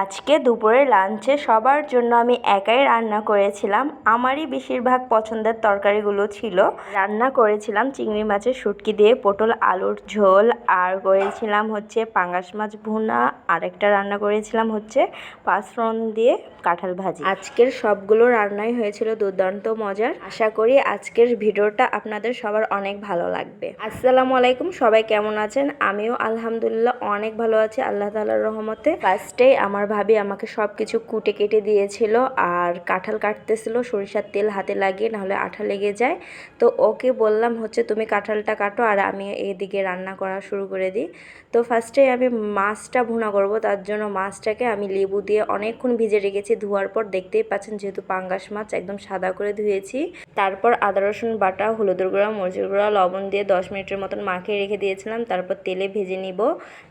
আজকে দুপুরে লাঞ্চে সবার জন্য আমি একাই রান্না করেছিলাম। আমারই বেশিরভাগ পছন্দের তরকারিগুলো ছিল। রান্না করেছিলাম চিংড়ি মাছের শুটকি দিয়ে পটল আলুর ঝোল, আর করেছিলাম হচ্ছে পাঙ্গাস মাছ ভুনা, আরেকটা রান্না করেছিলাম হচ্ছে পাঁচফোড়ন দিয়ে কাঁঠাল ভাজি। আজকের সবগুলো রান্নাই হয়েছিল দুর্দান্ত মজার। আশা করি আজকের ভিডিওটা আপনাদের সবার অনেক ভালো লাগবে। আসসালামু আলাইকুম, সবাই কেমন আছেন? আমিও আলহামদুলিল্লাহ অনেক ভালো আছি আল্লাহ তাআলার রহমতে। ফার্স্টে আমার ভাবি আমাকে সব কিছু কুটে কেটে দিয়েছিল, আর কাঁঠাল কাটতেছিল সরিষার তেল হাতে লাগিয়ে, নাহলে আঠা লেগে যায়। তো ওকে বললাম হচ্ছে তুমি কাঁঠালটা কাটো আর আমি এদিকে রান্না করা শুরু করে দিই। তো ফার্স্টে আমি মাছটা ভুনা করব, তার জন্য মাছটাকে আমি লেবু দিয়ে অনেকক্ষণ ভিজে রেখেছি। ধোয়ার পর দেখতেই পাচ্ছেন যেহেতু পাঙ্গাস মাছ একদম সাদা করে ধুয়েছি। তারপর আদা রসুন বাটা, হলুদের গুঁড়া, মরিচের গুঁড়া, লবণ দিয়ে 10 মিনিটের মতন মাখিয়ে রেখে দিয়েছিলাম। তারপর তেলে ভেজে নিব।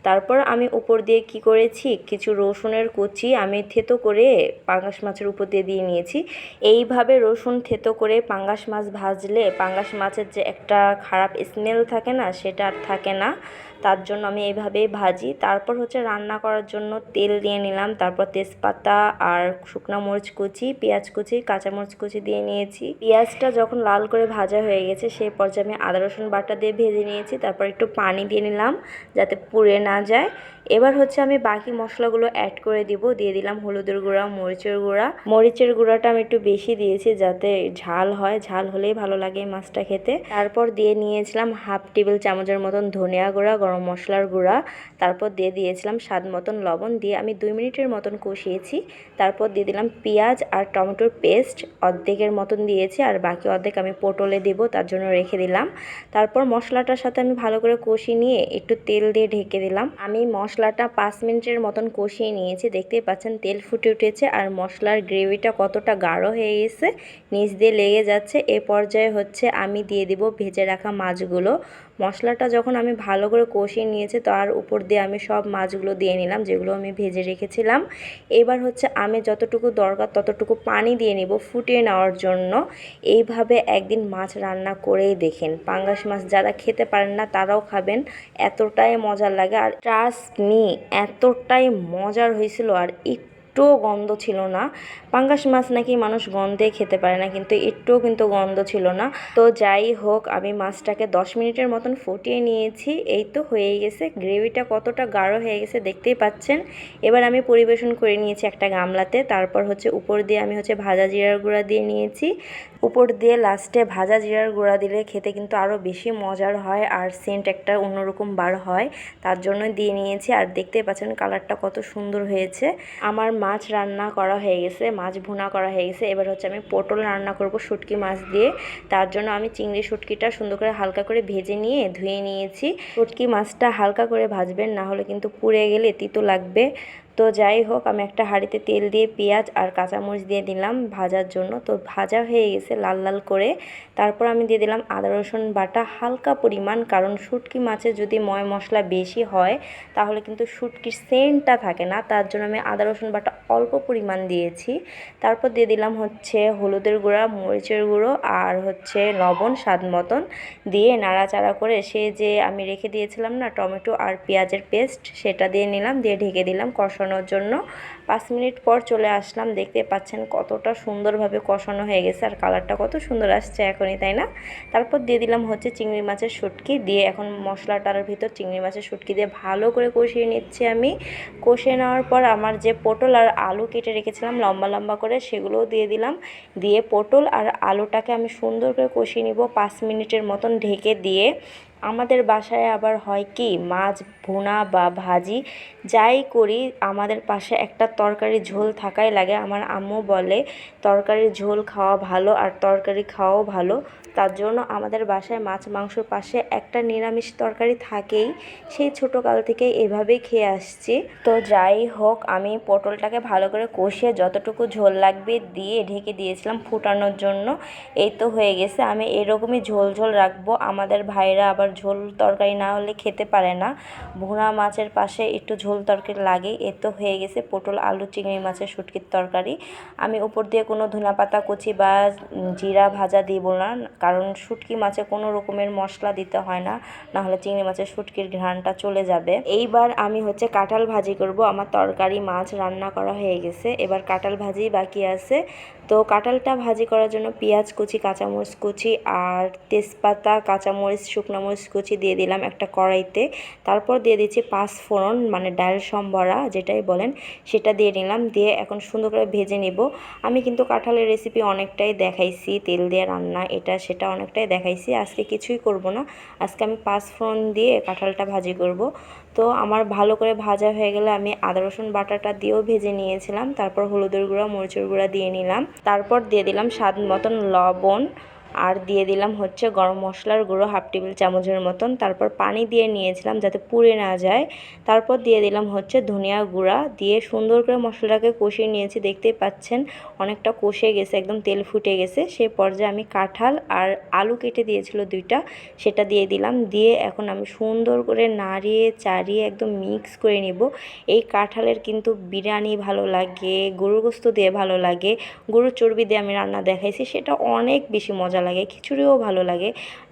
তারপর আমি উপর দিয়ে কি করেছি, কিছু রসুনের কুচি আমি থেতো করে পাঙ্গাস মাছের উপর দিয়ে দিয়ে নিয়েছি। এইভাবে রসুন থেতো করে পাঙ্গাস মাছ ভাজলে পাঙ্গাস মাছের যে একটা খারাপ স্মেল থাকে না, সেটা আর থাকে না। তার জন্য আমি এইভাবেই ভাজি। তারপর হচ্ছে রান্না করার জন্য তেল দিয়ে নিলাম। তারপর তেজপাতা আর শুকনো মরিচ কুচি, পেঁয়াজ কুচি, কাঁচামরিচ কুচি দিয়ে নিয়েছি। পেঁয়াজটা যখন লাল করে ভাজা হয়ে গেছে সেই পর্যায়ে আমি আদা রসুন বাটা দিয়ে ভেজে নিয়েছি। তারপর একটু পানি দিয়ে নিলাম যাতে পুড়ে না যায়। এবার হচ্ছে আমি বাকি মশলাগুলো অ্যাড করে দিব। দিয়ে দিলাম হলুদের গুঁড়া, মরিচের গুঁড়াটা আমি একটু বেশি দিয়েছি যাতে ঝাল হয়, ঝাল হলেই ভালো লাগে এই মাছটা খেতে। তারপর দিয়ে নিয়েছিলাম হাফ টেবিল চামচের মতন ধনিয়া গুঁড়া, গরম মশলার গুঁড়া। তারপর দিয়ে দিয়েছিলাম স্বাদ মতন লবণ, দিয়ে আমি 2 মিনিটের মতন কষিয়েছি। তারপর দিয়ে দিলাম পেঁয়াজ আর টমেটোর পেস্ট, অর্ধেকের মতন দিয়েছি, আর বাকি অর্ধেক আমি পটলে দেবো তার জন্য রেখে দিলাম। তারপর মশলাটার সাথে আমি ভালো করে কষিয়ে নিয়ে একটু তেল দিয়ে ঢেকে দিলাম। আমি মশলাটা 5 মিনিটের মতন কষিয়ে নিয়েছি। দেখতেই পাচ্ছেন তেল ফুটে উঠেছে আর মশলার গ্রেভিটা কতটা গাঢ় হয়ে গেছে, নিচ দিয়ে লেগে যাচ্ছে। এ পর্যায়ে হচ্ছে আমি দিয়ে দিব ভেজে রাখা মাছগুলো। মশলাটা যখন আমি ভালো করে কষিয়ে নিয়েছি তার উপর দিয়ে আমি সব মাছগুলো দিয়ে নিলাম যেগুলো আমি ভেজে রেখেছিলাম। এবার হচ্ছে আমি যতটুকু দরকার ততটুকু পানি দিয়ে নিব ফুটিয়ে নেওয়ার জন্য। এইভাবে একদিন মাছ রান্না করেই দেখেন, পাঙ্গাস মাছ যারা খেতে পারেন না তারাও খাবেন, এতটাই মজার লাগে। আর ট্রাস্ট মি, এতটাই মজার হয়েছিল, আর একটুও গন্ধ ছিল না। পাঙ্গাস মাছ নাকি মানুষ গন্ধে খেতে পারে না, কিন্তু একটুও কিন্তু গন্ধ ছিল না। তো যাই হোক, আমি মাছটাকে 10 মিনিটের মতন ফুটিয়ে নিয়েছি। এই তো হয়ে গেছে, গ্রেভিটা কতটা গাঢ় হয়ে গেছে দেখতেই পাচ্ছেন। এবার আমি পরিবেশন করে নিয়েছি একটা গামলাতে। তারপর হচ্ছে উপর দিয়ে আমি হচ্ছে ভাজা জিরার গুঁড়া দিয়ে নিয়েছি। উপর দিয়ে লাস্টে ভাজা জিরার গুঁড়া দিলে খেতে কিন্তু আরও বেশি মজার হয়, আর সেন্ট একটা অন্যরকম বার হয়, তার জন্য দিয়ে নিয়েছি। আর দেখতেই পাচ্ছেন কালারটা কত সুন্দর হয়েছে। আমার মাছ রান্না করা হয়ে গেছে, মাছ ভুনা করা হয়ে গেছে। এবার হচ্ছে আমি পটল রান্না করব শুটকি মাছ দিয়ে। তার জন্য আমি চিংড়ি শুটকিটা সুন্দর করে হালকা করে ভেজে নিয়ে ধুয়ে নিয়েছি। শুটকি মাছটা হালকা করে ভাজবেন, না হলে কিন্তু পুড়ে গেলে তিতো লাগবে। তো যাই হোক, আমি একটা হাঁড়িতে তেল দিয়ে পেঁয়াজ আর কাঁচামরিচ দিয়ে দিলাম ভাজার জন্য। তো ভাজা হয়ে গেছে লাল লাল করে। তারপর আমি দিয়ে দিলাম আদা রসুন বাটা হালকা পরিমাণ, কারণ শুটকি মাছে যদি ময় মশলা বেশি হয় তাহলে কিন্তু শুটকির সেন্টটা থাকে না, তার জন্য আমি আদা রসুন বাটা অল্প পরিমাণ দিয়েছি। তারপর দিয়ে দিলাম হচ্ছে হলুদের গুঁড়া, মরিচের গুঁড়ো আর হচ্ছে লবণ স্বাদ মতন, দিয়ে নাড়াচাড়া করে সে যে আমি রেখে দিয়েছিলাম না টমেটো আর পেঁয়াজের পেস্ট, সেটা দিয়ে নিলাম, দিয়ে ঢেকে দিলাম কষানোর জন্য। 5 মিনিট পর চলে আসলাম। দেখতে পাচ্ছেন কতটা সুন্দরভাবে কষানো হয়ে গেছে, আর কালারটা কত সুন্দর আসছে এখনই, তাই না? তারপর দিয়ে দিলাম হচ্ছে চিংড়ি মাছের শুটকি, দিয়ে এখন মশলাটার ভিতর চিংড়ি মাছের শুটকি দিয়ে ভালো করে কষিয়ে নিচ্ছি আমি। কষিয়ে নেওয়ার পর আমার যে পটল আর আলু কেটে রেখেছিলাম লম্বা লম্বা করে, সেগুলোও দিয়ে দিলাম। দিয়ে পটল আর আলুটাকে আমি সুন্দর করে কষিয়ে নিব 5 মিনিটের মতন ঢেকে দিয়ে। আমাদের বাসায় আবার হয় কি, মাছ ভুনা বা ভাজি যাই করি আমাদের পাশে একটা তরকারি ঝোল থাকাই লাগে। আমার আম্মু বলে তরকারির ঝোল খাওয়া ভালো আর তরকারি খাওয়াও ভালো, তার জন্য আমাদের বাসায় মাছ মাংসর পাশে একটা নিরামিষ তরকারি থাকেই। সেই ছোটোকাল থেকেই এভাবেই খেয়ে আসছি। তো যাই হোক, আমি পটলটাকে ভালো করে কষিয়ে যতটুকু ঝোল লাগবে দিয়ে ঢেকে দিয়েছিলাম ফুটানোর জন্য। এই তো হয়ে গেছে। আমি এরকমই ঝোল ঝোল রাখবো, আমাদের ভাইরা আবার ঝোল তরকারি না হলে খেতে পারে না, ভুনা মাছের পাশে একটু ঝোল তরকারি লাগে। এ তো হয়ে গেছে পটল আলু চিংড়ি মাছের শুটকির তরকারি। আমি উপর দিয়ে কোনো ধনেপাতা কুচি বা জিরা ভাজা দিব না, কারণ শুটকি মাছে কোনো রকমের মশলা দিতে হয় না, নাহলে চিংড়ি মাছের শুটকির ঘ্রাণটা চলে যাবে। এইবার আমি হচ্ছে কাঁঠাল ভাজি করব। আমার তরকারি মাছ রান্না করা হয়ে গেছে, এবার কাঁঠাল ভাজি বাকি আছে। তো কাঁঠালটা ভাজি করার জন্য পেঁয়াজ কুচি, কাঁচামরিচ কুচি আর তেজপাতা, কাঁচামরিচ, শুকনো মরিচ কুচি দিয়ে দিলাম একটা কড়াইতে। তারপর দিয়ে দিচ্ছি পাঁচফোড়ন, মানে ডাল সম্বরা যেটাই বলেন, সেটা দিয়ে নিলাম। দিয়ে এখন সুন্দর করে ভেজে নিব। আমি কিন্তু কাঁঠালের রেসিপি অনেকটাই দেখাইছি, তেল দিয়ে রান্না এটা সেটা অনেকটাই দেখাইছি। আজকে কিছুই করব না, আজকে আমি পাঁচফোড়ন দিয়ে কাঁঠালটা ভাজি করব। তো আমার ভালো করে ভাজা হয়ে গেলে আমি আদা রসুন বাটাটা দিয়েও ভেজে নিয়েছিলাম। তারপর হলুদের গুঁড়া, মরিচের গুঁড়া দিয়ে নিলাম। তারপর দিয়ে দিলাম স্বাদ মতন লবণ, আর দিয়ে দিলাম হচ্ছে গরম মশলার গুঁড়ো 1/2 টেবিল চামচের মতন। তারপর পানি দিয়ে নিয়েছিলাম যাতে পুড়ে না যায়। তারপর দিয়ে দিলাম হচ্ছে ধনিয়া গুঁড়া, দিয়ে সুন্দর করে মশলাটাকে কষিয়ে নিয়েছি। দেখতেই পাচ্ছেন অনেকটা কষে গেছে, একদম তেল ফুটে গেছে। সেই পর্যায়ে আমি কাঁঠাল আর আলু কেটে দিয়েছিল 2টা, সেটা দিয়ে দিলাম। দিয়ে এখন আমি সুন্দর করে নাড়িয়ে চাড়িয়ে একদম মিক্স করে নিব। এই কাঁঠালের কিন্তু বিরিয়ানি ভালো লাগে, গরুর গোস্ত দিয়ে ভালো লাগে, গরুর চর্বি দিয়ে আমি রান্না দেখাইছি, সেটা অনেক বেশি মজা লাগে, খিচুড়িও ভালো লাগে।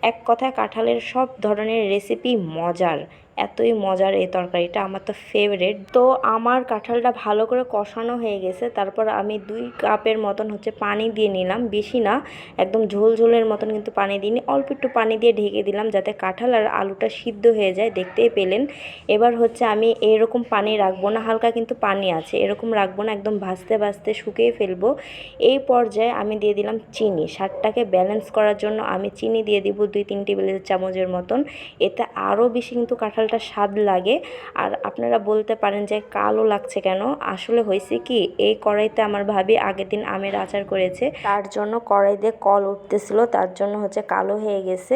এক কথায় কাঁঠালের সব ধরনের রেসিপি মজার, এতই মজার এই তরকারিটা, আমার তো ফেভারিট। তো আমার কাঁঠালটা ভালো করে কষানো হয়ে গেছে। তারপর আমি 2 কাপের মতন হচ্ছে পানি দিয়ে নিলাম, বেশি না, একদম ঝোল ঝোলের মতন কিন্তু পানি দিইনি, অল্প একটু পানি দিয়ে ঢেকে দিলাম যাতে কাঁঠাল আর আলুটা সিদ্ধ হয়ে যায়। দেখতেই পেলেন। এবার হচ্ছে আমি এরকম পানি রাখবো না, হালকা কিন্তু পানি আছে, এরকম রাখবো না, একদম ভাজতে ভাজতে শুকিয়ে ফেলবো। এই পর্যায়ে আমি দিয়ে দিলাম চিনি। স্বাদটাকে ব্যালেন্স করার জন্য আমি চিনি দিয়ে দিব 2-3 টেবিল চামচের মতন। এতে আরও বেশি কিন্তু কাঁঠালটা স্বাদ লাগে। আর আপনারা বলতে পারেন যে কালো লাগছে কেন, আসলে হয়েছে কি, এই কড়াইতে আমার ভাবি আগের দিন আমের আচার করেছে, তার জন্য কড়াই দিয়ে কল উঠতেছিল, তার জন্য হচ্ছে কালো হয়ে গেছে।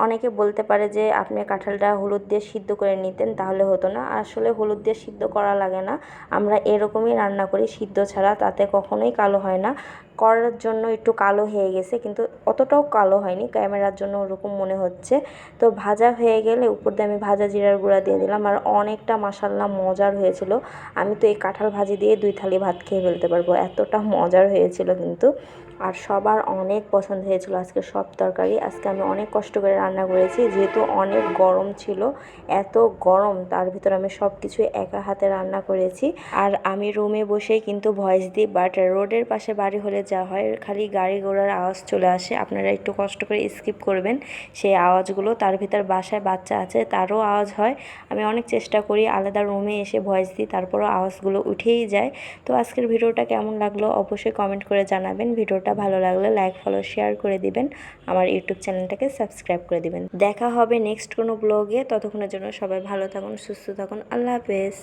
অনেকে বলতে পারে যে আপনি কাঁঠালটা হলুদ দিয়ে সিদ্ধ করে নিতেন তাহলে হতো না, আসলে হলুদ দিয়ে সিদ্ধ করা লাগে না, আমরা এরকমই রান্না করি সিদ্ধ ছাড়া, তাতে কখনোই কালো হয় না। করার জন্য একটু কালো হয়ে গেছে, কিন্তু অতটাও কালো হয়নি, ক্যামেরার জন্য ওরকম মনে হচ্ছে। তো ভাজা হয়ে গেলে উপর দিয়ে আমি ভাজা জিরার গুঁড়া দিয়ে দিলাম, আর অনেকটা মাশাল্লাহ মজার হয়েছিল। আমি তো এই কাঁঠাল ভাজি দিয়ে 2 থালি ভাত খেয়ে ফেলতে পারবো, এতটা মজার হয়েছিল কিন্তু। আর সবার অনেক পছন্দ হয়েছিল আজকে সব তরকারি। আজকে আমি অনেক কষ্ট করে রান্না করেছি, যেহেতু অনেক গরম ছিল, এত গরম, তার ভিতর আমি সব কিছু একা হাতে রান্না করেছি। আর আমি রুমে বসেই কিন্তু ভয়েস দিই, বাট রোডের পাশে বাড়ি হলে যা হয়, খালি গাড়ি ঘোড়ার আওয়াজ চলে আসে, আপনারা একটু কষ্ট করে স্কিপ করবেন সেই আওয়াজগুলো। তার ভিতর বাসায় বাচ্চা আছে, তারও আওয়াজ হয়। আমি অনেক চেষ্টা করি আলাদা রুমে এসে ভয়েস দিই, তারপরও আওয়াজগুলো উঠেই যায়। তো আজকের ভিডিওটা কেমন লাগলো অবশ্যই কমেন্ট করে জানাবেন। ভিডিওটা ভালো লাগলে লাইক, ফলো, শেয়ার করে দিবেন। আমার ইউটিউব চ্যানেলটাকে সাবস্ক্রাইব করে দিবেন। দেখা হবে নেক্সট কোনো ব্লগে, ততক্ষণের জন্য সবাই ভালো থাকুন, সুস্থ থাকুন, আল্লাহ হাফেজ।